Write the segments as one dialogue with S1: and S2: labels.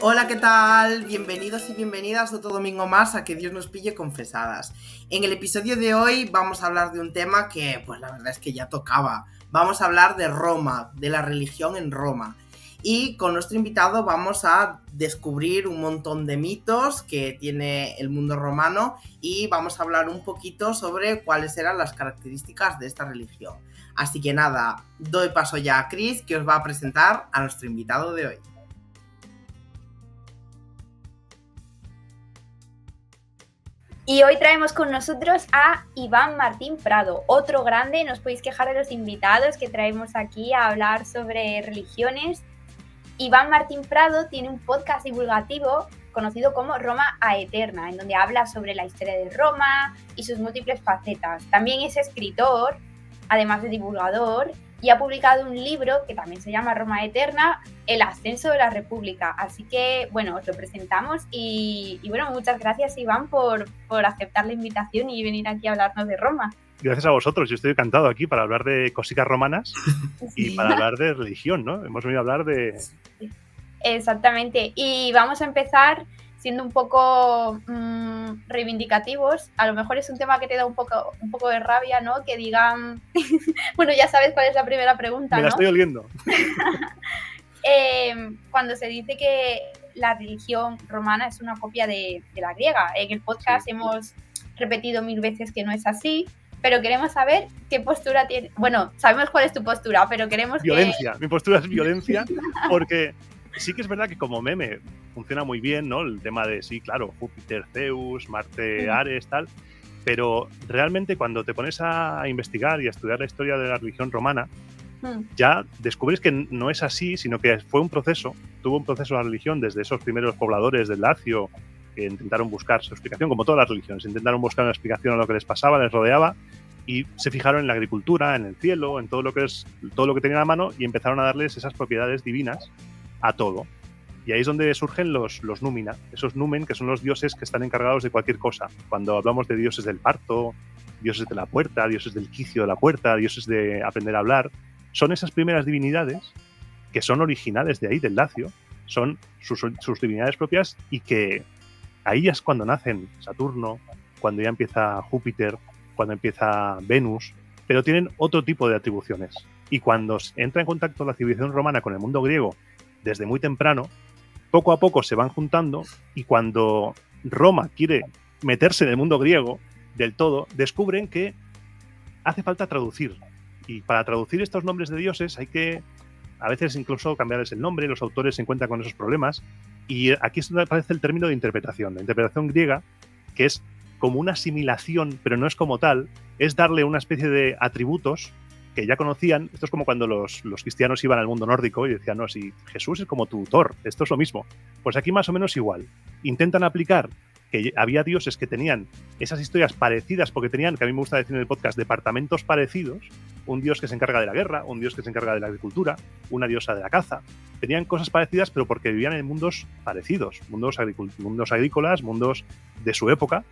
S1: Hola, ¿qué tal? Bienvenidos y bienvenidas otro domingo más a Que Dios nos pille confesadas. En el episodio de hoy vamos a hablar de un tema que, pues la verdad es que ya tocaba. Vamos a hablar de Roma, de la religión en Roma. Y con nuestro invitado vamos a descubrir un montón de mitos que tiene el mundo romano y vamos a hablar un poquito sobre cuáles eran las características de esta religión. Así que nada, doy paso ya a Chris, que os va a presentar a nuestro invitado de hoy.
S2: Y hoy traemos con nosotros a Iván Martín Prado, otro grande. No os podéis quejar de los invitados que traemos aquí a hablar sobre religiones. Iván Martín Prado tiene un podcast divulgativo conocido como Roma a Eterna, en donde habla sobre la historia de Roma y sus múltiples facetas. También es escritor, además de divulgador, y ha publicado un libro que también se llama Roma Eterna, El ascenso de la República. Así que, bueno, os lo presentamos y bueno, muchas gracias, Iván, por aceptar la invitación y venir aquí a hablarnos de Roma.
S3: Gracias a vosotros, yo estoy encantado aquí para hablar de cositas romanas y para hablar de religión, ¿no? Hemos venido a hablar de...
S2: Exactamente, y vamos a empezar siendo un poco reivindicativos. A lo mejor es un tema que te da un poco de rabia, ¿no? Que digan... Bueno, ya sabes cuál es la primera pregunta, ¿no?
S3: Me la estoy oliendo.
S2: Cuando se dice que la religión romana es una copia de la griega. En el podcast hemos repetido 1000 veces que no es así, pero queremos saber qué postura tiene. Bueno, sabemos cuál es tu postura, pero queremos
S3: violencia. Mi postura es violencia, porque sí que es verdad que como meme funciona muy bien, ¿no? El tema de, sí, claro, Júpiter, Zeus, Marte, Ares, tal, pero realmente cuando te pones a investigar y a estudiar la historia de la religión romana, ya descubres que no es así, sino que fue un proceso, tuvo un proceso la religión desde esos primeros pobladores del Lacio que intentaron buscar su explicación, como todas las religiones, intentaron buscar una explicación a lo que les pasaba, les rodeaba, y se fijaron en la agricultura, en el cielo, en todo lo que tenían a mano, y empezaron a darles esas propiedades divinas a todo. Y ahí es donde surgen los númina, esos numen, que son los dioses que están encargados de cualquier cosa. Cuando hablamos de dioses del parto, dioses de la puerta, dioses del quicio de la puerta, dioses de aprender a hablar, son esas primeras divinidades que son originales de ahí, del Lacio, son sus divinidades propias, y que ahí es cuando nacen Saturno, cuando ya empieza Júpiter, cuando empieza Venus, pero tienen otro tipo de atribuciones. Y cuando entra en contacto la civilización romana con el mundo griego desde muy temprano, poco a poco se van juntando, y cuando Roma quiere meterse en el mundo griego del todo, descubren que hace falta traducir. Y para traducir estos nombres de dioses hay que a veces incluso cambiarles el nombre. Los autores se encuentran con esos problemas, y aquí es donde aparece el término de interpretación. La interpretación griega, que es como una asimilación, pero no es como tal, es darle una especie de atributos que ya conocían. Esto es como cuando los cristianos iban al mundo nórdico y decían, no, si Jesús es como tu Thor, esto es lo mismo. Pues aquí más o menos igual. Intentan aplicar que había dioses que tenían esas historias parecidas, porque tenían, que a mí me gusta decir en el podcast, departamentos parecidos. Un dios que se encarga de la guerra, un dios que se encarga de la agricultura, una diosa de la caza. Tenían cosas parecidas, pero porque vivían en mundos parecidos, mundos agrícolas, mundos de su época.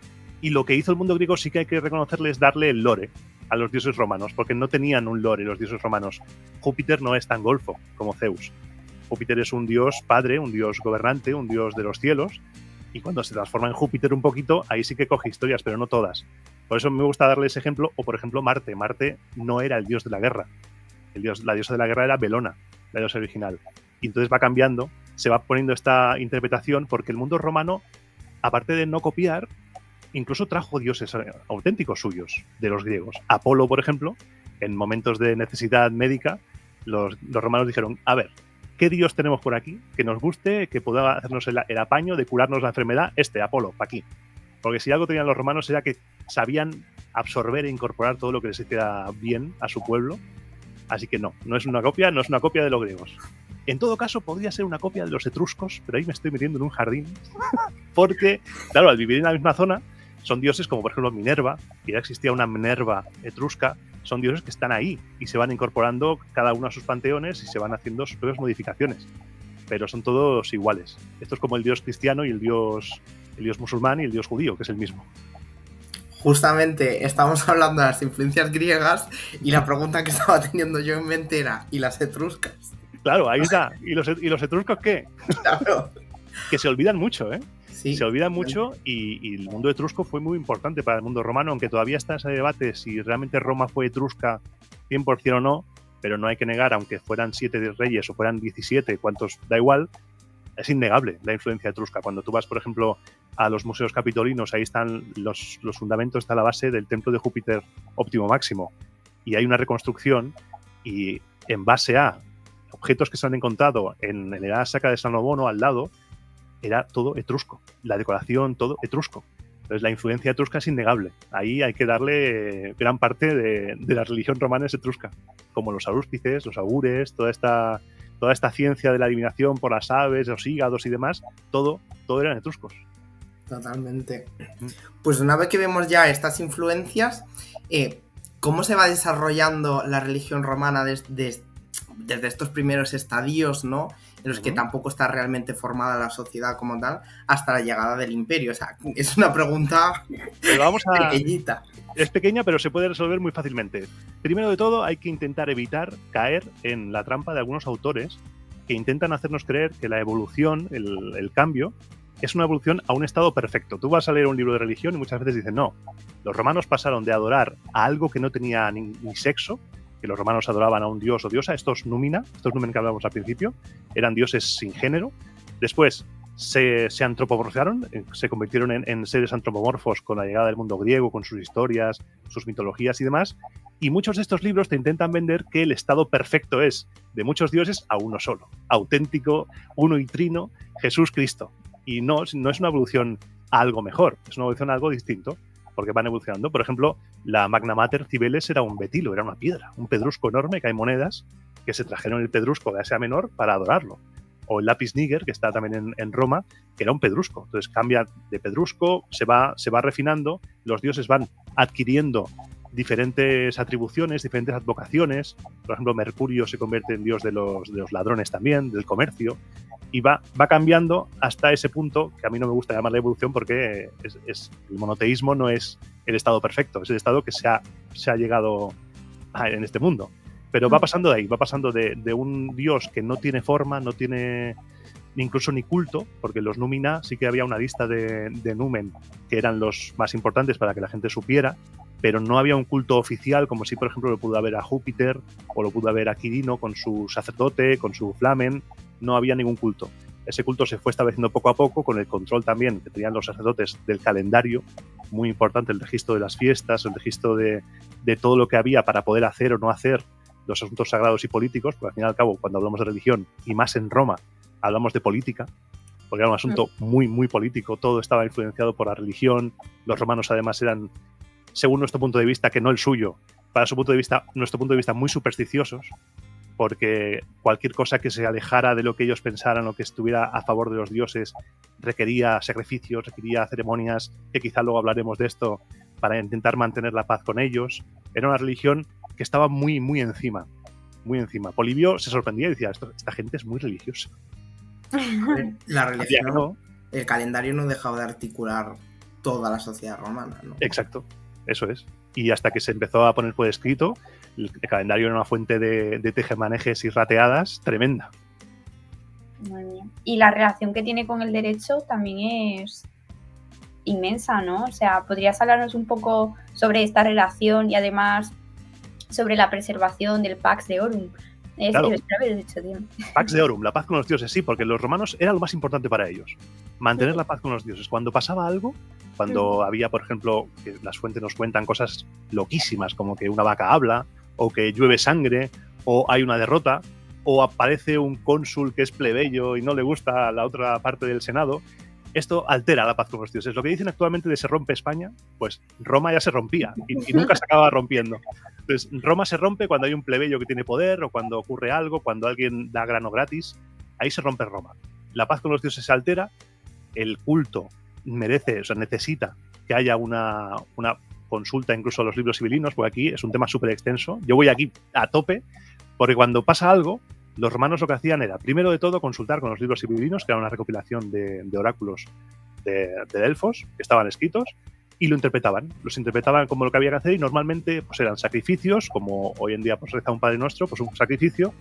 S3: Y lo que hizo el mundo griego sí que hay que reconocerle es darle el lore a los dioses romanos, porque no tenían un lore los dioses romanos. Júpiter no es tan golfo como Zeus. Júpiter es un dios padre, un dios gobernante, un dios de los cielos, y cuando se transforma en Júpiter un poquito, ahí sí que coge historias, pero no todas. Por eso me gusta darle ese ejemplo. O por ejemplo Marte. Marte no era el dios de la guerra. La diosa de la guerra era Belona, la diosa original. Y entonces va cambiando, se va poniendo esta interpretación, porque el mundo romano, aparte de no copiar, incluso trajo dioses auténticos suyos de los griegos. Apolo, por ejemplo, en momentos de necesidad médica, los romanos dijeron, a ver, ¿qué dios tenemos por aquí que nos guste, que pueda hacernos el apaño de curarnos la enfermedad? Apolo, para aquí. Porque si algo tenían los romanos era que sabían absorber e incorporar todo lo que les hiciera bien a su pueblo. Así que no es una copia de los griegos. En todo caso, podría ser una copia de los etruscos, pero ahí me estoy metiendo en un jardín. Porque, claro, al vivir en la misma zona, son dioses como, por ejemplo, Minerva, que ya existía una Minerva etrusca. Son dioses que están ahí y se van incorporando cada uno a sus panteones y se van haciendo sus propias modificaciones. Pero son todos iguales. Esto es como el dios cristiano y el dios musulmán y el dios judío, que es el mismo.
S1: Justamente estamos hablando de las influencias griegas y la pregunta que estaba teniendo yo en mente era, ¿y las etruscas?
S3: Claro, ahí está. ¿Y los etruscos qué?
S1: Claro.
S3: que se olvidan mucho, ¿eh?
S1: Sí,
S3: se olvidan mucho y el mundo etrusco fue muy importante para el mundo romano, aunque todavía está ese debate si realmente Roma fue etrusca 100% o no, pero no hay que negar, aunque fueran 7 reyes o fueran 17, cuantos, da igual, es innegable la influencia etrusca. Cuando tú vas, por ejemplo, a los museos capitolinos, ahí están los fundamentos, está la base del templo de Júpiter óptimo máximo, y hay una reconstrucción y en base a objetos que se han encontrado en la edad sacra de San Obono al lado, era todo etrusco, la decoración, todo etrusco. Entonces la influencia etrusca es innegable. Ahí hay que darle gran parte de la religión romana es etrusca, como los auspices, los augures, toda esta ciencia de la adivinación por las aves, los hígados y demás, todo eran etruscos.
S1: Totalmente. Pues una vez que vemos ya estas influencias, ¿cómo se va desarrollando la religión romana desde estos primeros estadios, ¿no? En los que tampoco está realmente formada la sociedad como tal, hasta la llegada del imperio? O sea, es una pregunta pequeñita.
S3: Es pequeña, pero se puede resolver muy fácilmente. Primero de todo, hay que intentar evitar caer en la trampa de algunos autores que intentan hacernos creer que la evolución, el cambio, es una evolución a un estado perfecto. Tú vas a leer un libro de religión y muchas veces dicen, no, los romanos pasaron de adorar a algo que no tenía ni sexo, que los romanos adoraban a un dios o diosa, estos numen que hablábamos al principio, eran dioses sin género. Después se antropomorfizaron, se convirtieron en seres antropomorfos con la llegada del mundo griego, con sus historias, sus mitologías y demás. Y muchos de estos libros te intentan vender que el estado perfecto es de muchos dioses a uno solo, auténtico, uno y trino, Jesús Cristo. Y no es una evolución a algo mejor, es una evolución a algo distinto, porque van evolucionando. Por ejemplo, la Magna Mater Cibeles era un betilo, era una piedra, un pedrusco enorme, que hay monedas que se trajeron el pedrusco de Asia Menor para adorarlo. O el lápiz níger, que está también en Roma, que era un pedrusco. Entonces cambia de pedrusco, se va refinando, los dioses van adquiriendo diferentes atribuciones, diferentes advocaciones. Por ejemplo, Mercurio se convierte en dios de los ladrones también, del comercio, y va cambiando hasta ese punto que a mí no me gusta llamar la evolución, porque el monoteísmo no es el estado perfecto, es el estado que se ha llegado en este mundo. Pero va pasando de ahí, va pasando de un dios que no tiene forma, no tiene incluso ni culto, porque los Númina sí que había una lista de numen que eran los más importantes para que la gente supiera, pero no había un culto oficial, como si, por ejemplo, lo pudo haber a Júpiter o lo pudo haber a Quirino con su sacerdote, con su flamen. No había ningún culto. Ese culto se fue estableciendo poco a poco, con el control también que tenían los sacerdotes del calendario, muy importante el registro de las fiestas, el registro de todo lo que había para poder hacer o no hacer los asuntos sagrados y políticos, porque al fin y al cabo, cuando hablamos de religión, y más en Roma, hablamos de política, porque era un asunto muy, muy político, todo estaba influenciado por la religión, los romanos además eran, según nuestro punto de vista, que no el suyo, para nuestro punto de vista, muy supersticiosos, porque cualquier cosa que se alejara de lo que ellos pensaran o que estuviera a favor de los dioses requería sacrificios, requería ceremonias, que quizá luego hablaremos de esto, para intentar mantener la paz con ellos. Era una religión que estaba muy, muy encima, muy encima. Polibio se sorprendía y decía, esta gente es muy religiosa.
S1: La religión, el calendario no dejaba de articular toda la sociedad romana, ¿no?
S3: Exacto, eso es. Y hasta que se empezó a poner por escrito, el calendario era una fuente de tejemanejes y rateadas tremenda.
S2: Muy bien. Y la relación que tiene con el derecho también es inmensa, ¿no? O sea, ¿podrías hablarnos un poco sobre esta relación y además sobre la preservación del Pax Deorum?
S3: Claro.
S2: Pax
S3: Deorum, la paz con los dioses, sí, porque los romanos era lo más importante para ellos, mantener la paz con los dioses. Cuando pasaba algo, cuando había, por ejemplo, que las fuentes nos cuentan cosas loquísimas, como que una vaca habla, o que llueve sangre, o hay una derrota, o aparece un cónsul que es plebeyo y no le gusta a la otra parte del Senado, esto altera la paz con los dioses. Lo que dicen actualmente de se rompe España, pues Roma ya se rompía y nunca se acaba rompiendo. Entonces, Roma se rompe cuando hay un plebeyo que tiene poder o cuando ocurre algo, cuando alguien da grano gratis. Ahí se rompe Roma. La paz con los dioses se altera, el culto necesita que haya una consulta incluso a los libros sibelinos, porque aquí es un tema súper extenso. Yo voy aquí a tope, porque cuando pasa algo, los romanos lo que hacían era, primero de todo, consultar con los libros sibelinos, que era una recopilación de oráculos de Delfos, que estaban escritos, y los interpretaban como lo que había que hacer, y normalmente pues eran sacrificios, como hoy en día pues reza un Padre Nuestro, pues un sacrificio,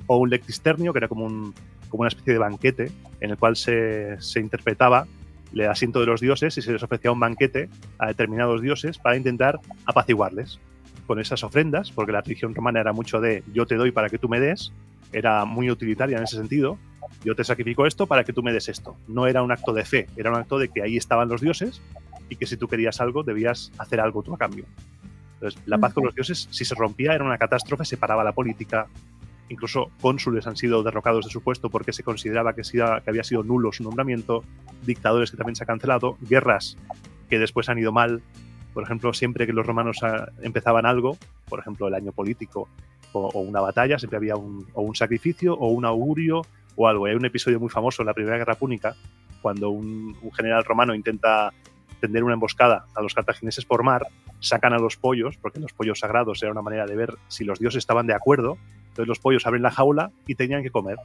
S3: o un lectisternio, que era como como una especie de banquete en el cual se interpretaba el asiento de los dioses y se les ofrecía un banquete a determinados dioses para intentar apaciguarles con esas ofrendas, porque la religión romana era mucho de yo te doy para que tú me des, era muy utilitaria en ese sentido, yo te sacrifico esto para que tú me des esto. No era un acto de fe, era un acto de que ahí estaban los dioses y que si tú querías algo debías hacer algo tú a cambio. Entonces, la paz con los dioses, si se rompía, era una catástrofe, se paraba la política. Incluso cónsules han sido derrocados de su puesto porque se consideraba que había sido nulo su nombramiento, dictadores que también se han cancelado, guerras que después han ido mal. Por ejemplo, siempre que los romanos empezaban algo, por ejemplo, el año político o una batalla, siempre había un sacrificio o un augurio o algo. Hay un episodio muy famoso en la Primera Guerra Púnica, cuando un general romano intenta tender una emboscada a los cartagineses por mar, sacan a los pollos, porque los pollos sagrados era una manera de ver si los dioses estaban de acuerdo. Entonces los pollos abren la jaula y tenían que comer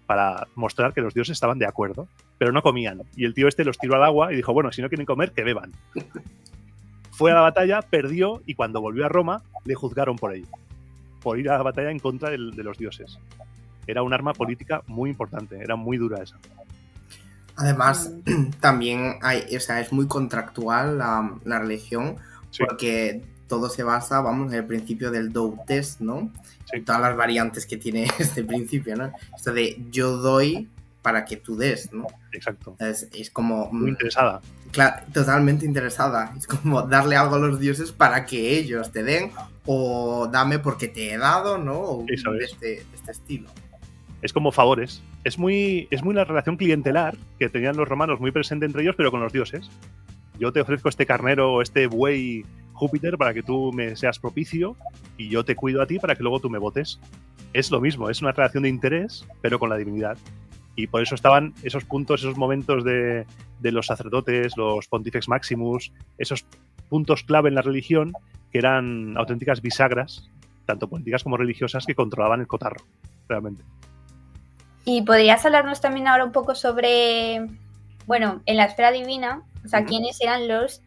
S3: para mostrar que los dioses estaban de acuerdo, pero no comían. Y el tío este los tiró al agua y dijo, bueno, si no quieren comer, que beban. Fue a la batalla, perdió y cuando volvió a Roma le juzgaron por ello, por ir a la batalla en contra de los dioses. Era un arma política muy importante, era muy dura esa.
S1: Además, también es muy contractual la religión, sí, porque todo se basa, en el principio del do test, ¿no? Sí. Y todas las variantes que tiene este principio, ¿no? Esto de yo doy para que tú des, ¿no?
S3: Exacto.
S1: Es como...
S3: muy interesada.
S1: Claro, totalmente interesada. Es como darle algo a los dioses para que ellos te den, o dame porque te he dado, ¿no? O de este estilo.
S3: Es como favores. Es muy la relación clientelar que tenían los romanos muy presente entre ellos, pero con los dioses. Yo te ofrezco este carnero o este buey Júpiter para que tú me seas propicio y yo te cuido a ti para que luego tú me votes. Es lo mismo, es una relación de interés, pero con la divinidad. Y por eso estaban esos puntos, esos momentos de los sacerdotes, los Pontifex Maximus, esos puntos clave en la religión que eran auténticas bisagras, tanto políticas como religiosas, que controlaban el cotarro, realmente.
S2: Y podrías hablarnos también ahora un poco sobre, bueno, en la esfera divina, o sea, quiénes eran los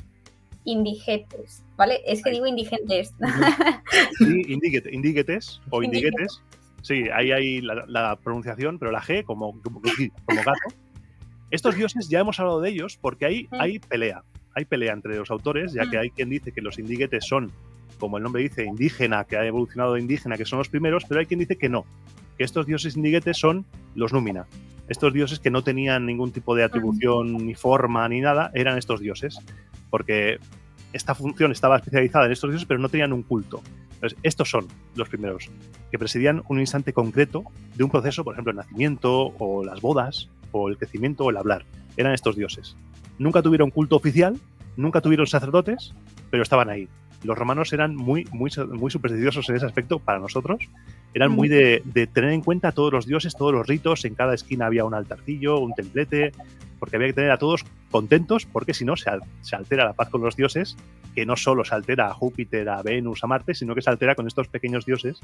S2: indigetes, ¿vale? Es que digo indigentes.
S3: Sí, indigetes o indiguetes. Sí, ahí hay la pronunciación, pero la G como gato. Estos dioses ya hemos hablado de ellos porque hay pelea. Hay pelea entre los autores, ya que hay quien dice que los indigetes son, como el nombre dice, indígena, que ha evolucionado de indígena, que son los primeros, pero hay quien dice que no, que estos dioses indigetes son los númina. Estos dioses que no tenían ningún tipo de atribución, ni forma, ni nada, eran estos dioses, porque esta función estaba especializada en estos dioses, pero no tenían un culto. Entonces, estos son los primeros, que presidían un instante concreto de un proceso, por ejemplo, el nacimiento, o las bodas, o el crecimiento, o el hablar. Eran estos dioses. Nunca tuvieron culto oficial, nunca tuvieron sacerdotes, pero estaban ahí. Los romanos eran muy supersticiosos en ese aspecto para nosotros. Eran muy de tener en cuenta a todos los dioses, todos los ritos. En cada esquina había un altarcillo, un templete, porque había que tener a todos contentos, porque si no se altera la paz con los dioses, que no solo se altera a Júpiter, a Venus, a Marte, sino que se altera con estos pequeños dioses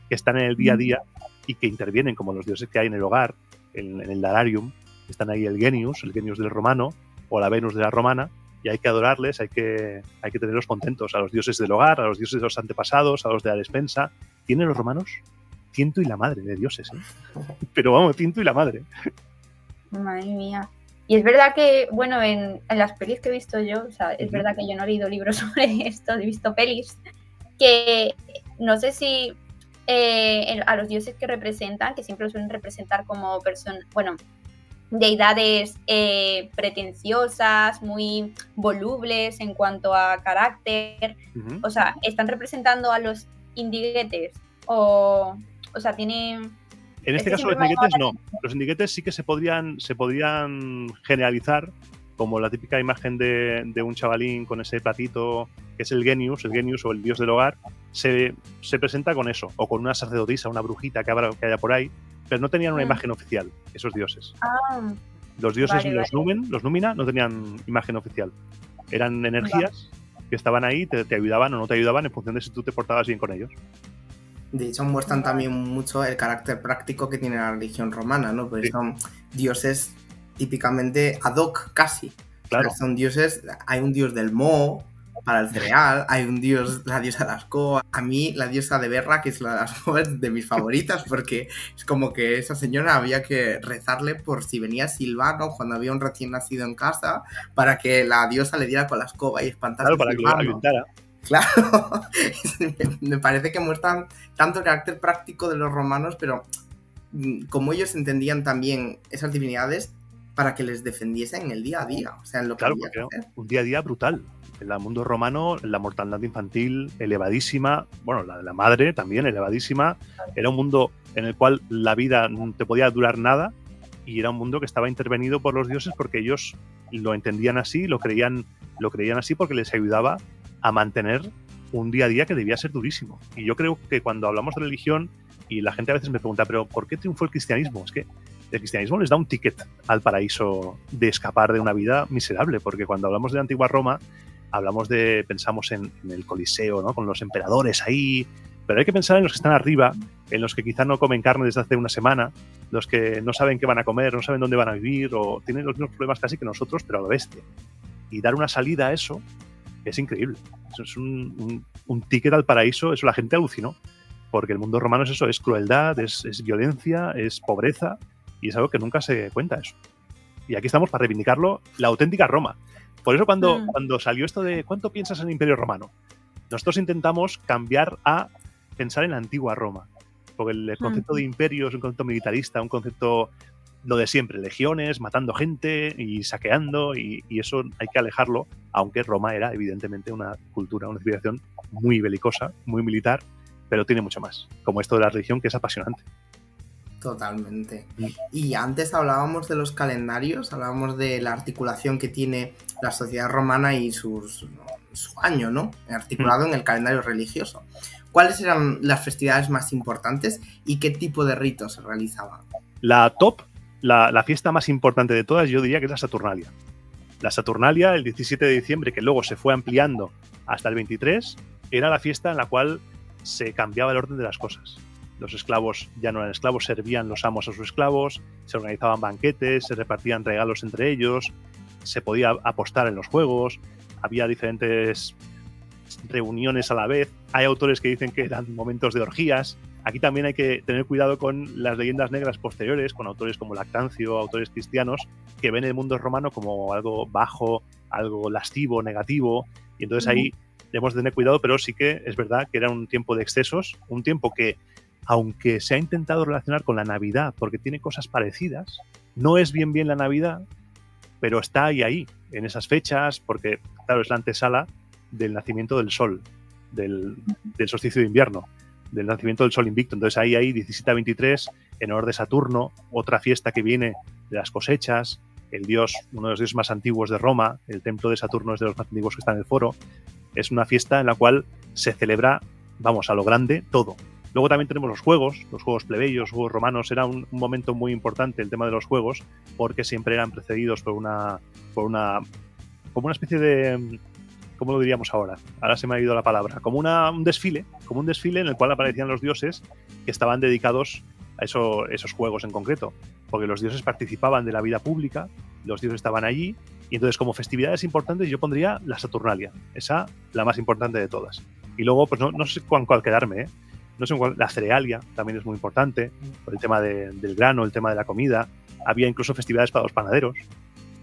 S3: que están en el día a día y que intervienen como los dioses que hay en el hogar, en el Lararium. Están ahí el Genius del romano, o la Venus de la romana, y hay que adorarles, hay que tenerlos contentos, a los dioses del hogar, a los dioses de los antepasados, a los de la despensa. Tienen los romanos ciento y la madre de dioses, ¿eh? Pero vamos, ciento y la madre.
S2: Madre mía. Y es verdad que, bueno, en las pelis que he visto yo, o sea, es verdad que yo no he leído libros sobre esto, he visto pelis, que no sé si a los dioses que representan, que siempre los suelen representar como deidades pretenciosas, muy volubles en cuanto a carácter, o sea, ¿están representando a los indigetes? O sea, tienen...
S3: En este caso los indiguetes no. Los indiguetes sí que se podrían generalizar como la típica imagen de un chavalín con ese platito, que es el Genius o el dios del hogar. Se presenta con eso, o con una sacerdotisa, una brujita que haya por ahí, pero no tenían una imagen oficial, esos dioses. Los dioses los Númina no tenían imagen oficial. Eran energías que estaban ahí, te ayudaban o no te ayudaban en función de si tú te portabas bien con ellos.
S1: De hecho, muestran también mucho el carácter práctico que tiene la religión romana, ¿no? Porque son dioses típicamente ad hoc, casi.
S3: Claro.
S1: O sea, son dioses, hay un dios del moho, para el cereal, hay un dios, la diosa de la escoba. A mí, la diosa de Berra, que es la de las escobas, es de mis favoritas, porque es como que esa señora había que rezarle por si venía Silvano cuando había un recién nacido en casa, para que la diosa le diera con la escoba y espantase
S3: Claro,
S1: a
S3: para que lo
S1: Silvano.
S3: ayuntara.
S1: Claro, me parece que muestran tanto el carácter práctico de los romanos, pero como ellos entendían también esas divinidades para que les defendiesen en el día a día, o sea, en lo que
S3: Claro,
S1: había que
S3: porque
S1: hacer.
S3: un día a día brutal. En el mundo romano, la mortandad infantil elevadísima, bueno, la de la madre también elevadísima. Era un mundo en el cual la vida no te podía durar nada y era un mundo que estaba intervenido por los dioses porque ellos lo entendían así, lo creían así porque les ayudaba a mantener un día a día que debía ser durísimo. Y yo creo que cuando hablamos de religión, y la gente a veces me pregunta, ¿pero por qué triunfó el cristianismo? Es que el cristianismo les da un ticket al paraíso de escapar de una vida miserable, porque cuando hablamos de la antigua Roma, pensamos en el Coliseo, ¿no? Con los emperadores ahí, pero hay que pensar en los que están arriba, en los que quizá no comen carne desde hace una semana, los que no saben qué van a comer, no saben dónde van a vivir, o tienen los mismos problemas casi que nosotros, pero a lo bestia. Y dar una salida a eso es increíble. Eso es un ticket al paraíso, eso la gente alucinó, porque el mundo romano es eso, es crueldad, es violencia, es pobreza, y es algo que nunca se cuenta eso. Y aquí estamos para reivindicarlo, la auténtica Roma. Por eso cuando salió esto de ¿cuánto piensas en el Imperio Romano? Nosotros intentamos cambiar a pensar en la antigua Roma, porque el concepto de imperio es un concepto militarista, un concepto lo de siempre, legiones, matando gente y saqueando, y eso hay que alejarlo, aunque Roma era evidentemente una cultura, una civilización muy belicosa, muy militar, pero tiene mucho más, como esto de la religión, que es apasionante.
S1: Totalmente. Y antes hablábamos de los calendarios, hablábamos de la articulación que tiene la sociedad romana y su año, ¿no? Articulado en el calendario religioso. ¿Cuáles eran las festividades más importantes y qué tipo de ritos se realizaban?
S3: La top, la fiesta más importante de todas, yo diría que es la Saturnalia. La Saturnalia, el 17 de diciembre, que luego se fue ampliando hasta el 23, era la fiesta en la cual se cambiaba el orden de las cosas. Los esclavos ya no eran esclavos, servían los amos a sus esclavos, se organizaban banquetes, se repartían regalos entre ellos, se podía apostar en los juegos, había diferentes reuniones a la vez. Hay autores que dicen que eran momentos de orgías. Aquí también hay que tener cuidado con las leyendas negras posteriores, con autores como Lactancio, autores cristianos, que ven el mundo romano como algo bajo, algo lascivo, negativo, y entonces ahí debemos tener cuidado, pero sí que es verdad que era un tiempo de excesos, un tiempo que, aunque se ha intentado relacionar con la Navidad, porque tiene cosas parecidas, no es bien la Navidad, pero está ahí, en esas fechas, porque, claro, es la antesala del nacimiento del sol, del solsticio de invierno, del nacimiento del sol invicto. Entonces ahí hay 17 a 23, en honor de Saturno, otra fiesta que viene de las cosechas, el dios, uno de los dioses más antiguos de Roma, el templo de Saturno es de los más antiguos que está en el foro. Es una fiesta en la cual se celebra, vamos, a lo grande, todo. Luego también tenemos los juegos plebeyos, los juegos romanos. Era un momento muy importante el tema de los juegos, porque siempre eran precedidos por una como una especie de, ¿cómo lo diríamos ahora? Ahora se me ha ido la palabra. Como un desfile en el cual aparecían los dioses que estaban dedicados a esos juegos en concreto, porque los dioses participaban de la vida pública, los dioses estaban allí, y entonces como festividades importantes yo pondría la Saturnalia, esa la más importante de todas. Y luego, pues no sé con cuál quedarme, ¿eh? No sé la cerealia también es muy importante, por el tema del grano, el tema de la comida. Había incluso festividades para los panaderos,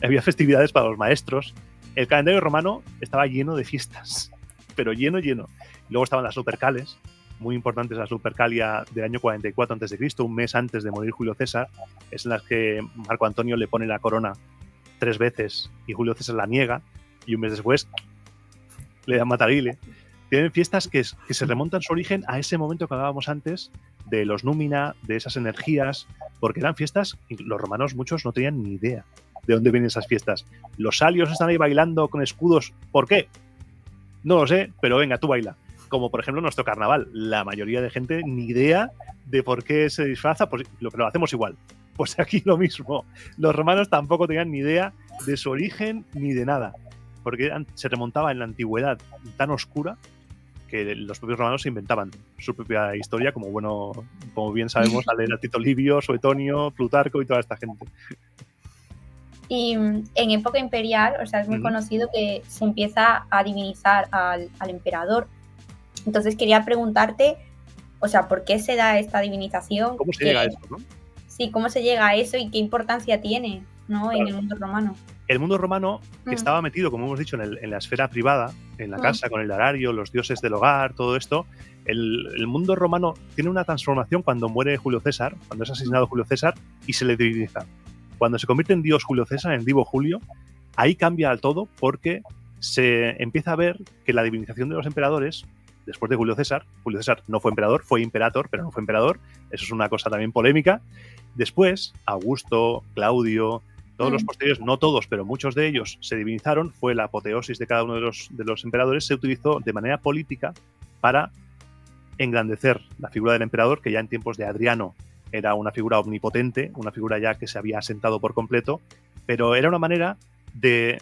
S3: había festividades para los maestros. El calendario romano estaba lleno de fiestas, pero lleno. Y luego estaban las Lupercales, muy importantes las Lupercalia del año 44 a.C., un mes antes de morir Julio César, es en las que Marco Antonio le pone la corona 3 veces y Julio César la niega, y un mes después le dan matarile. Tienen fiestas que se remontan su origen a ese momento que hablábamos antes de los Númina, de esas energías, porque eran fiestas, y los romanos muchos no tenían ni idea de dónde vienen esas fiestas. Los salios están ahí bailando con escudos. ¿Por qué? No lo sé, pero venga, tú baila. Como por ejemplo nuestro carnaval. La mayoría de gente ni idea de por qué se disfraza, pues lo hacemos igual. Pues aquí lo mismo. Los romanos tampoco tenían ni idea de su origen ni de nada, porque se remontaba en la antigüedad tan oscura que los propios romanos se inventaban su propia historia, como bien sabemos al leer a Tito Livio, Suetonio, Plutarco y toda esta gente.
S2: Y en época imperial, o sea, es muy conocido que se empieza a divinizar al emperador. Entonces quería preguntarte, o sea, ¿por qué se da esta divinización?
S3: ¿Cómo se llega a eso, no?
S2: Sí, ¿cómo se llega a eso y qué importancia tiene, ¿no?
S3: Claro.
S2: En el mundo romano?
S3: El mundo romano, que estaba metido, como hemos dicho, en la esfera privada, en la casa, con el erario, los dioses del hogar, todo esto, el mundo romano tiene una transformación cuando muere Julio César, cuando es asesinado Julio César, y se le diviniza. Cuando se convierte en Dios Julio César, en Divo Julio, ahí cambia al todo porque se empieza a ver que la divinización de los emperadores, después de Julio César no fue emperador, fue imperator, pero no fue emperador, eso es una cosa también polémica. Después, Augusto, Claudio, todos los posteriores, no todos, pero muchos de ellos se divinizaron, fue la apoteosis de cada uno de los emperadores, se utilizó de manera política para engrandecer la figura del emperador, que ya en tiempos de Adriano era una figura omnipotente, una figura ya que se había asentado por completo, pero era una manera de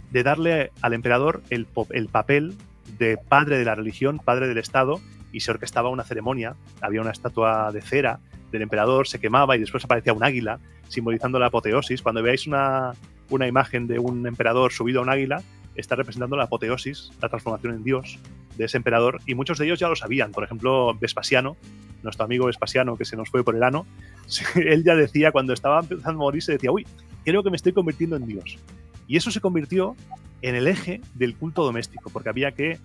S3: darle al emperador el papel de padre de la religión, padre del Estado, y se orquestaba una ceremonia, había una estatua de cera del emperador, se quemaba y después aparecía un águila, simbolizando la apoteosis. Cuando veáis una imagen de un emperador subido a un águila, está representando la apoteosis, la transformación en Dios de ese emperador, y muchos de ellos ya lo sabían. Por ejemplo, Vespasiano, nuestro amigo Vespasiano, que se nos fue por el ano, él ya decía, cuando estaba empezando a morir, se decía, uy, creo que me estoy convirtiendo en Dios. Y eso se convirtió en el eje del culto doméstico, porque había que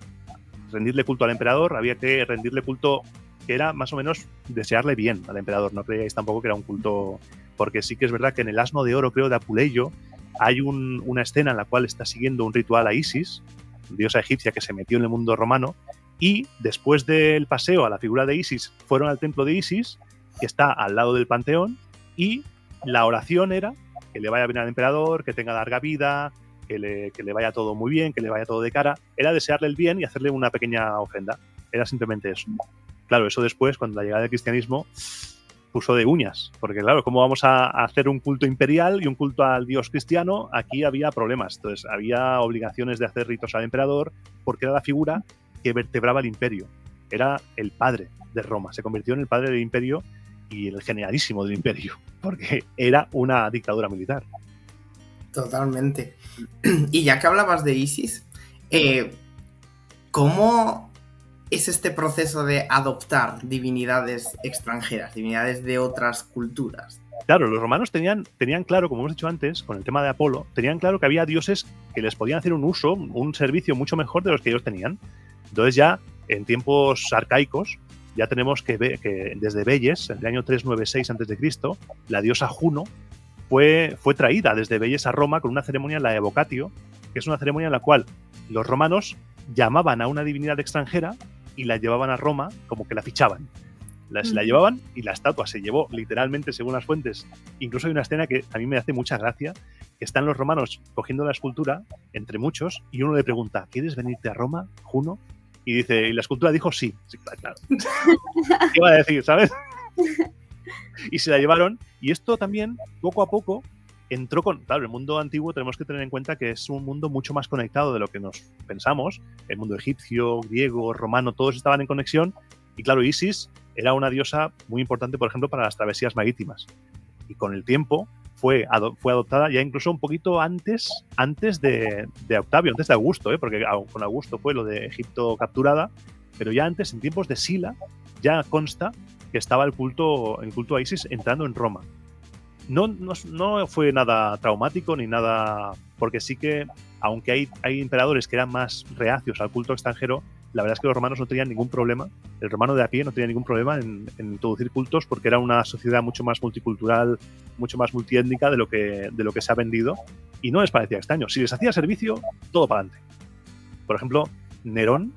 S3: rendirle culto al emperador, había que rendirle culto que era más o menos desearle bien al emperador. No creáis tampoco que era un culto, porque sí que es verdad que en el Asno de Oro, creo, de Apuleyo, hay una escena en la cual está siguiendo un ritual a Isis, diosa egipcia que se metió en el mundo romano, y después del paseo a la figura de Isis, fueron al templo de Isis, que está al lado del Panteón, y la oración era que le vaya bien al emperador, que tenga larga vida, que le vaya todo muy bien, que le vaya todo de cara. Era desearle el bien y hacerle una pequeña ofrenda. Era simplemente eso. Claro, eso después, cuando la llegada del cristianismo, puso de uñas. Porque claro, ¿cómo vamos a hacer un culto imperial y un culto al dios cristiano? Aquí había problemas. Entonces, había obligaciones de hacer ritos al emperador porque era la figura que vertebraba el imperio. Era el padre de Roma. Se convirtió en el padre del imperio y el generalísimo del imperio, porque era una dictadura militar.
S1: Totalmente. Y ya que hablabas de Isis, ¿cómo es este proceso de adoptar divinidades extranjeras, divinidades de otras culturas?
S3: Claro, los romanos tenían claro, como hemos dicho antes, con el tema de Apolo, tenían claro que había dioses que les podían hacer un uso, un servicio mucho mejor de los que ellos tenían. Entonces ya, en tiempos arcaicos, ya tenemos que desde Velles, en el año 396 a.C., la diosa Juno fue traída desde Velles a Roma con una ceremonia, la Evocatio, que es una ceremonia en la cual los romanos llamaban a una divinidad extranjera y la llevaban a Roma, como que la fichaban. Se la llevaban y la estatua se llevó literalmente, según las fuentes. Incluso hay una escena que a mí me hace mucha gracia, que están los romanos cogiendo la escultura, entre muchos, y uno le pregunta, ¿quieres venirte a Roma, Juno? Y dice, y la escultura dijo sí. Sí, claro. ¿Qué iba a decir, sabes? Y se la llevaron, y esto también, poco a poco, entró con... Claro, el mundo antiguo tenemos que tener en cuenta que es un mundo mucho más conectado de lo que nos pensamos. El mundo egipcio, griego, romano, todos estaban en conexión. Y claro, Isis era una diosa muy importante, por ejemplo, para las travesías marítimas. Y con el tiempo fue adoptada ya incluso un poquito antes de Octavio, antes de Augusto, porque con Augusto fue lo de Egipto capturada, pero ya antes, en tiempos de Sila, ya consta que estaba el culto a Isis entrando en Roma. No fue nada traumático ni nada, porque sí que, aunque hay emperadores que eran más reacios al culto extranjero, la verdad es que los romanos no tenían ningún problema, el romano de a pie no tenía ningún problema en introducir cultos, porque era una sociedad mucho más multicultural, mucho más multiétnica de lo que se ha vendido, y no les parecía extraño. Si les hacía servicio, todo para adelante. Por ejemplo, Nerón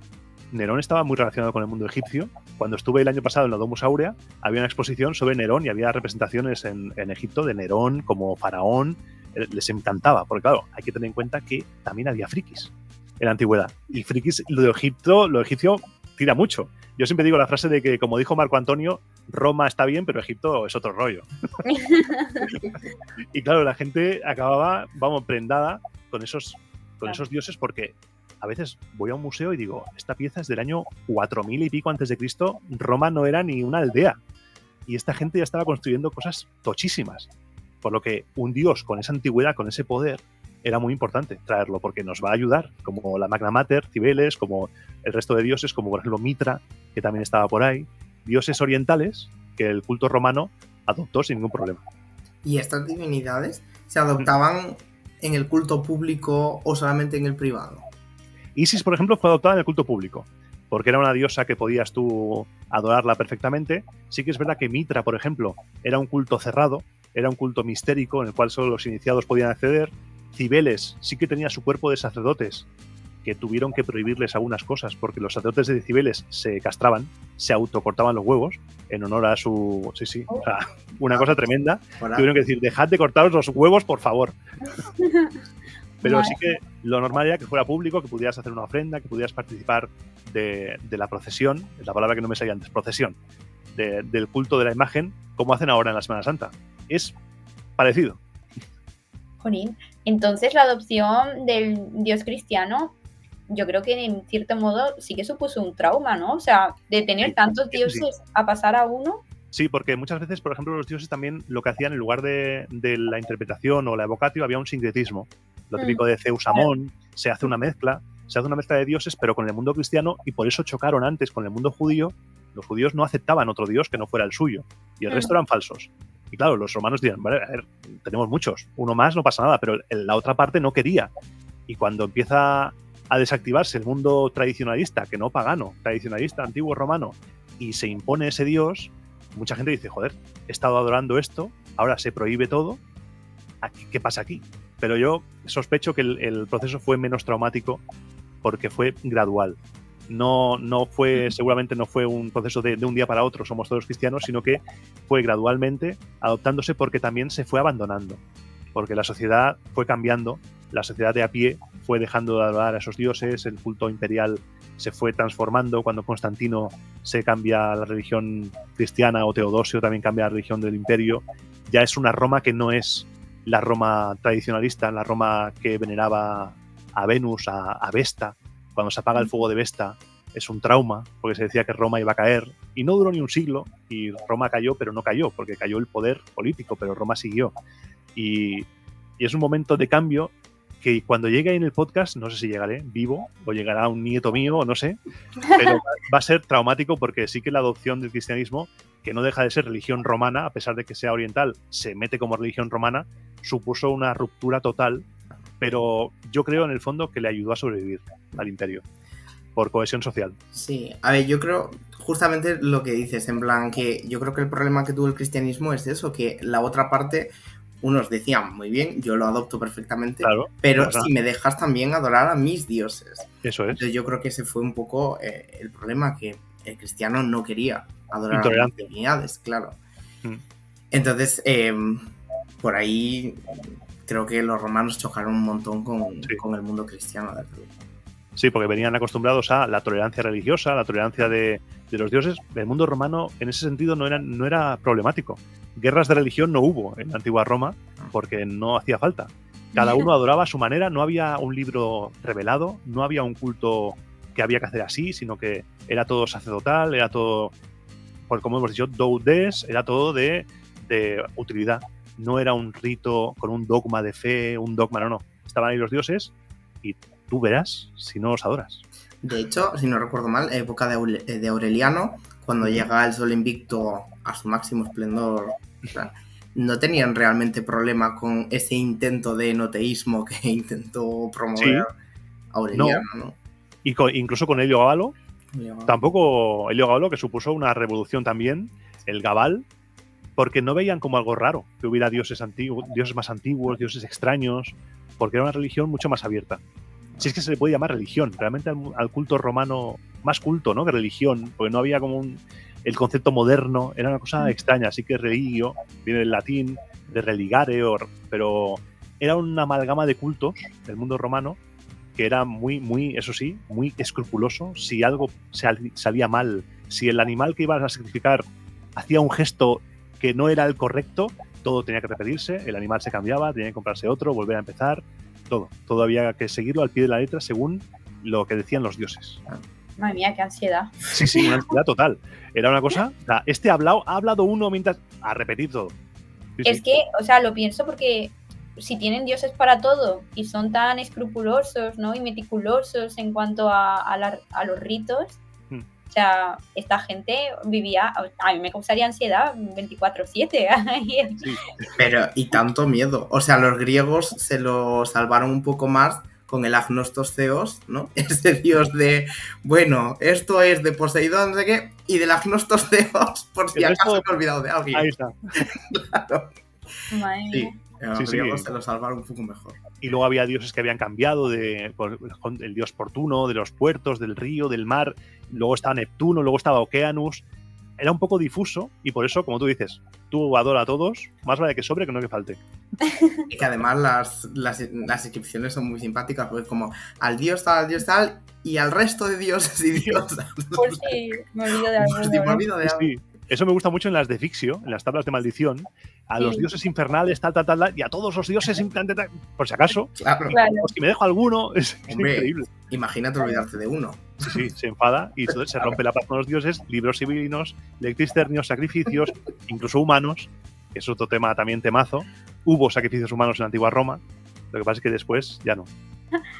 S3: estaba muy relacionado con el mundo egipcio. Cuando estuve el año pasado en la Domus Aurea, había una exposición sobre Nerón y había representaciones en Egipto de Nerón como faraón. Les encantaba, porque claro, hay que tener en cuenta que también había frikis en la antigüedad. Y frikis, lo egipcio tira mucho. Yo siempre digo la frase de que, como dijo Marco Antonio, Roma está bien, pero Egipto es otro rollo. Y claro, la gente acababa, prendada con esos dioses, porque a veces voy a un museo y digo, esta pieza es del año 4000 y pico antes de Cristo, Roma no era ni una aldea. Y esta gente ya estaba construyendo cosas tochísimas. Por lo que un dios con esa antigüedad, con ese poder, era muy importante traerlo, porque nos va a ayudar, como la Magna Mater, Cibeles, como el resto de dioses, como por ejemplo Mitra, que también estaba por ahí, dioses orientales que el culto romano adoptó sin ningún problema.
S1: ¿Y estas divinidades se adoptaban en el culto público o solamente en el privado?
S3: Isis, por ejemplo, fue adoptada en el culto público, porque era una diosa que podías tú adorarla perfectamente. Sí que es verdad que Mitra, por ejemplo, era un culto cerrado, era un culto mistérico en el cual solo los iniciados podían acceder. Cibeles sí que tenía su cuerpo de sacerdotes, que tuvieron que prohibirles algunas cosas, porque los sacerdotes de Cibeles se castraban, se autocortaban los huevos, en honor a su... Sí, o sea, una cosa tremenda. Tuvieron que decir, dejad de cortaros los huevos, por favor. Pero sí que lo normal era que fuera público, que pudieras hacer una ofrenda, que pudieras participar de la procesión, es la palabra que no me salía antes, procesión, del culto de la imagen, como hacen ahora en la Semana Santa. Es parecido.
S2: Jolín. Entonces la adopción del dios cristiano, yo creo que en cierto modo sí que supuso un trauma, ¿no? O sea, de tener tantos dioses a pasar a uno.
S3: Sí, porque muchas veces, por ejemplo, los dioses también lo que hacían en lugar de la interpretación o la evocatio, había un sincretismo. Lo típico de Zeus Amón, se hace una mezcla de dioses, pero con el mundo cristiano, y por eso chocaron antes con el mundo judío. Los judíos no aceptaban otro dios que no fuera el suyo, y el resto eran falsos. Y claro, los romanos dirán, vale, a ver, tenemos muchos, uno más no pasa nada, pero la otra parte no quería. Y cuando empieza a desactivarse el mundo tradicionalista, que no pagano, tradicionalista, antiguo romano, y se impone ese dios, mucha gente dice, joder, he estado adorando esto, ahora se prohíbe todo, ¿qué pasa aquí? Pero yo sospecho que el proceso fue menos traumático porque fue gradual. Seguramente no fue un proceso de un día para otro, somos todos cristianos, sino que fue gradualmente adoptándose porque también se fue abandonando. Porque la sociedad fue cambiando, la sociedad de a pie fue dejando de adorar a esos dioses, el culto imperial se fue transformando. Cuando Constantino se cambia a la religión cristiana, o Teodosio también cambia la religión del imperio, ya es una Roma que no es la Roma tradicionalista, la Roma que veneraba a Venus, a Vesta. Cuando se apaga el fuego de Vesta es un trauma, porque se decía que Roma iba a caer, y no duró ni un siglo, y Roma cayó, pero no cayó, porque cayó el poder político, pero Roma siguió. Y es un momento de cambio que cuando llegue ahí en el podcast, no sé si llegaré vivo, o llegará un nieto mío, o no sé, pero va a ser traumático, porque sí que la adopción del cristianismo, que no deja de ser religión romana, a pesar de que sea oriental, se mete como religión romana, supuso una ruptura total, pero yo creo en el fondo que le ayudó a sobrevivir al imperio, por cohesión social.
S1: Sí, a ver, yo creo justamente lo que dices, en plan que yo creo que el problema que tuvo el cristianismo es eso, que la otra parte, unos decían, muy bien, yo lo adopto perfectamente, claro, pero si me dejas también adorar a mis dioses.
S3: Eso es.
S1: Entonces yo creo que ese fue un poco el problema, que el cristiano no quería adorar a las divinidades, claro. Entonces, por ahí creo que los romanos chocaron un montón con el mundo cristiano.
S3: Sí, porque venían acostumbrados a la tolerancia religiosa, la tolerancia de los dioses. El mundo romano, en ese sentido, no era problemático. Guerras de religión no hubo en la antigua Roma, porque no hacía falta. Cada uno adoraba a su manera, no había un libro revelado, no había un culto que había que hacer así, sino que era todo sacerdotal, era todo, pues como hemos dicho, do des, era todo de utilidad. No era un rito con un dogma de fe, un dogma, no. Estaban ahí los dioses y tú verás si no los adoras.
S1: De hecho, si no recuerdo mal, época de Aureliano, cuando llega el sol invicto a su máximo esplendor, o sea, no tenían realmente problema con ese intento de enoteísmo que intentó promover Aureliano, ¿no?
S3: Y incluso con Helio Gabalo, tampoco Helio Gabalo, que supuso una revolución también, el Gabal, porque no veían como algo raro que hubiera dioses más antiguos, dioses extraños, porque era una religión mucho más abierta. Si es que se le puede llamar religión, realmente al culto romano, más culto, ¿no?, que religión, porque no había como el concepto moderno, era una cosa extraña. Así que religio viene del latín, de religare, pero era una amalgama de cultos del mundo romano que era muy, eso sí, muy escrupuloso. Si algo salía mal, si el animal que ibas a sacrificar hacía un gesto que no era el correcto, todo tenía que repetirse, el animal se cambiaba, tenía que comprarse otro, volver a empezar, todo había que seguirlo al pie de la letra según lo que decían los dioses.
S2: Madre mía, qué ansiedad.
S3: Sí, una ansiedad total. Era una cosa, ha hablado uno mientras, a repetir todo.
S2: Es que, o sea, lo pienso porque si tienen dioses para todo y son tan escrupulosos, ¿no? Y meticulosos en cuanto a los ritos, o sea, esta gente vivía, a mí me causaría ansiedad 24/7.
S3: Sí.
S1: Pero, y tanto miedo. O sea, los griegos se lo salvaron un poco más con el Agnostos Theos, ¿no? Ese dios de, bueno, esto es de Poseidón, no sé qué, y del Agnostos Theos, por si acaso me he olvidado de alguien.
S3: Ahí está.
S1: Claro.
S2: Madre mía.
S1: Sí, los griegos se lo salvaron un poco mejor.
S3: Y luego había dioses que habían cambiado, el dios Portuno, de los puertos, del río, del mar. Luego estaba Neptuno, luego estaba Oceanus. Era un poco difuso y por eso, como tú dices, tú adora a todos, más vale que sobre que no que falte.
S1: Y que además las inscripciones son muy simpáticas, porque como al dios tal, y al resto de dioses y diosas.
S2: Por si me olvido de algo.
S1: Sí, me olvido de algo.
S3: Sí. Eso me gusta mucho en las de Fictio, en las tablas de maldición, a los dioses infernales, tal, y a todos los dioses, por si acaso.
S1: Claro.
S3: Pues si me dejo alguno, es increíble.
S1: Imagínate olvidarte de uno.
S3: Sí, se enfada y entonces se rompe la paz con los dioses, libros divinos, lectisternios, sacrificios, incluso humanos, que es otro tema también temazo. Hubo sacrificios humanos en la antigua Roma, lo que pasa es que después ya no.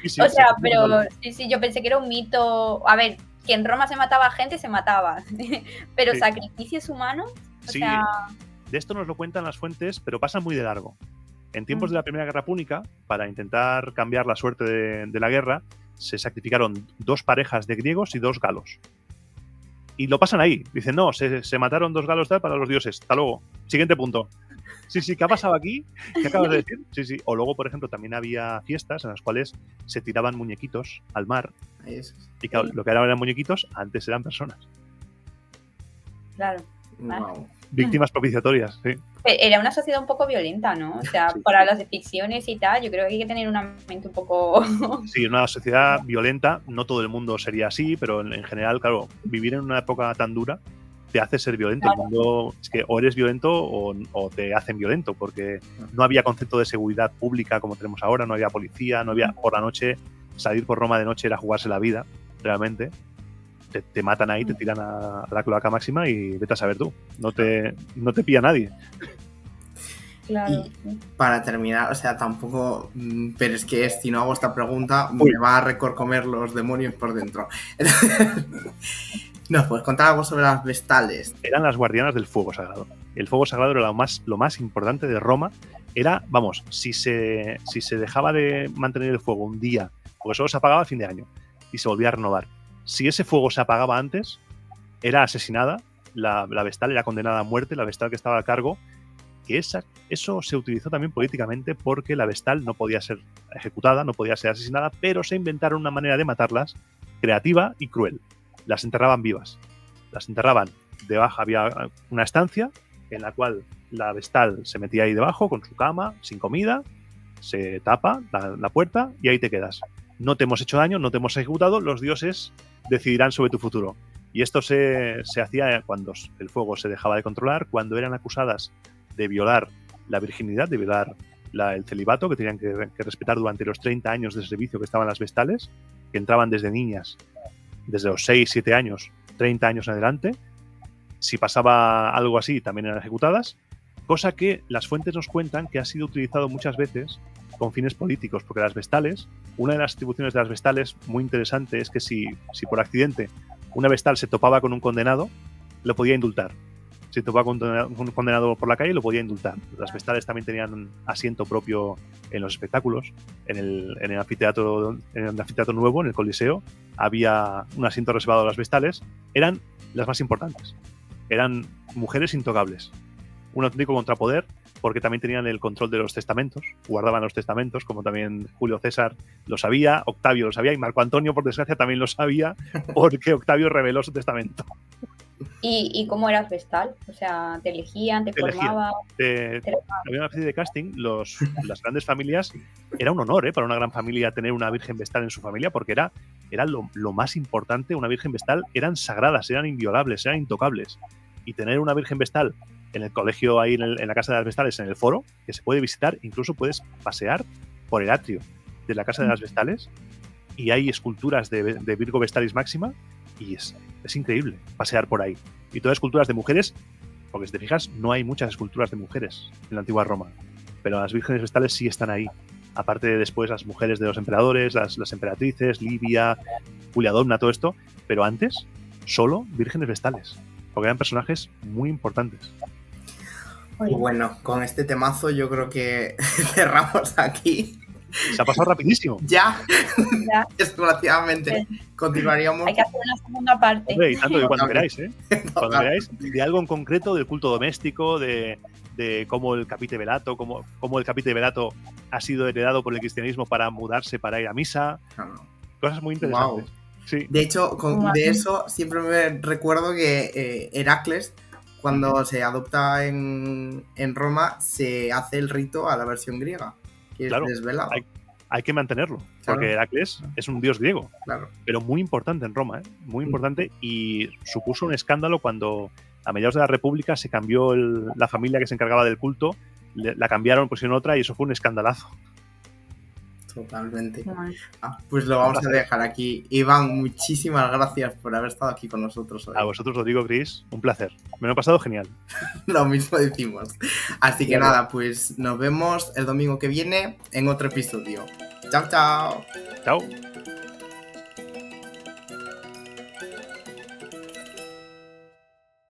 S2: Sí, o sea, pero sí, yo pensé que era un mito. A ver, que en Roma se mataba gente, se mataba. Pero sí. ¿Sacrificios humanos? O
S3: sí,
S2: sea...
S3: de esto nos lo cuentan las fuentes, pero pasa muy de largo. En tiempos de la Primera Guerra Púnica, para intentar cambiar la suerte de la guerra, se sacrificaron 2 parejas de griegos y 2 galos. Y lo pasan ahí. Dicen, no, se mataron 2 galos para los dioses. Hasta luego. Siguiente punto. Sí, ¿qué ha pasado aquí? ¿Qué acabas de decir? Sí. O luego, por ejemplo, también había fiestas en las cuales se tiraban muñequitos al mar. Y claro, lo que eran muñequitos antes eran personas.
S2: Claro.
S1: Wow.
S3: Víctimas propiciatorias, sí.
S2: Era una sociedad un poco violenta, ¿no? O sea, sí. Para las ficciones y tal, yo creo que hay que tener una mente un poco...
S3: Sí, una sociedad violenta, no todo el mundo sería así, pero en general, claro, vivir en una época tan dura te hace ser violento. Claro. El mundo es que o eres violento o te hacen violento, porque no había concepto de seguridad pública como tenemos ahora, no había policía, no había por la noche, salir por Roma de noche era jugarse la vida, realmente. Te matan ahí, te tiran a la cloaca máxima y vete a saber tú. No te pilla nadie.
S2: Claro.
S1: Y para terminar, o sea, tampoco... Pero es que si no hago esta pregunta, me va a recorcomer los demonios por dentro. ¿Nos puedes contar algo sobre las vestales?
S3: Eran las guardianas del fuego sagrado. El fuego sagrado era lo más importante de Roma. Era, vamos, si se dejaba de mantener el fuego un día, porque solo se apagaba a fin de año y se volvía a renovar. Si ese fuego se apagaba antes, era asesinada, la vestal era condenada a muerte, la vestal que estaba a cargo, que eso se utilizó también políticamente porque la vestal no podía ser ejecutada, no podía ser asesinada, pero se inventaron una manera de matarlas creativa y cruel. Las enterraban vivas. Las enterraban debajo, había una estancia en la cual la vestal se metía ahí debajo con su cama, sin comida, se tapa la puerta y ahí te quedas. No te hemos hecho daño, no te hemos ejecutado, los dioses decidirán sobre tu futuro. Y esto se hacía cuando el fuego se dejaba de controlar, cuando eran acusadas de violar la virginidad, de violar el celibato que tenían que respetar durante los 30 años de servicio que estaban las vestales, que entraban desde niñas, desde los 6, 7 años, 30 años en adelante. Si pasaba algo así, también eran ejecutadas, cosa que las fuentes nos cuentan que ha sido utilizado muchas veces con fines políticos, porque las vestales, una de las atribuciones de las vestales muy interesante es que si por accidente una vestal se topaba con un condenado, lo podía indultar. Si topaba con un condenado por la calle, lo podía indultar. Las vestales también tenían asiento propio en los espectáculos. En el anfiteatro nuevo, en el Coliseo, había un asiento reservado a las vestales. Eran las más importantes. Eran mujeres intocables. Un auténtico contrapoder, porque también tenían el control de los testamentos, guardaban los testamentos, como también Julio César lo sabía, Octavio lo sabía y Marco Antonio, por desgracia, también lo sabía, porque Octavio reveló su testamento.
S2: ¿Y cómo eras vestal? O sea, ¿te elegían, te formaban?
S3: Había una especie de casting. Las grandes familias, era un honor para una gran familia tener una virgen vestal en su familia, porque era lo más importante. Una virgen vestal eran sagradas, eran inviolables, eran intocables. Y tener una virgen vestal en el colegio, ahí en la casa de las vestales, en el foro, que se puede visitar, incluso puedes pasear por el atrio de la casa de las vestales y hay esculturas de Virgo Vestalis Máxima y es increíble pasear por ahí. Y todas esculturas de mujeres Porque si te fijas, no hay muchas esculturas de mujeres en la antigua Roma, pero las vírgenes vestales sí están ahí. Aparte de después las mujeres de los emperadores, las emperatrices, Livia, Julia Domna, todo esto, pero antes solo vírgenes vestales, porque eran personajes muy importantes.
S1: Bueno, con este temazo yo creo que cerramos aquí.
S3: Se ha pasado rapidísimo.
S1: Ya,
S2: Ya.
S1: desgraciadamente. Continuaríamos.
S2: Hay que hacer una segunda parte.
S3: Hombre, y tanto que cuando queráis, Cuando
S1: Total.
S3: queráis, de algo en concreto, del culto doméstico, de cómo el capite velato, cómo el capite velato ha sido heredado por el cristianismo para mudarse, para ir a misa. Cosas muy interesantes.
S1: Wow.
S3: Sí,
S1: De hecho, de eso siempre me recuerdo que Heracles, cuando se adopta en Roma, se hace el rito a la versión griega, que
S3: Claro,
S1: es desvelado.
S3: hay que mantenerlo,
S1: Claro.
S3: porque Heracles es un dios griego,
S1: Claro.
S3: pero muy importante en Roma, muy importante, y supuso un escándalo cuando a mediados de la República se cambió la familia que se encargaba del culto, la cambiaron, pusieron otra, y eso fue un escandalazo.
S1: Totalmente.
S2: Bueno.
S1: Pues lo vamos a dejar aquí. Iván, muchísimas gracias por haber estado aquí con nosotros hoy.
S3: A vosotros os digo, Chris, un placer. Me lo he pasado genial.
S1: Lo mismo decimos. Así que
S3: Claro.
S1: nada, pues nos vemos el domingo que viene en otro episodio. Chao, chao.
S3: Chao.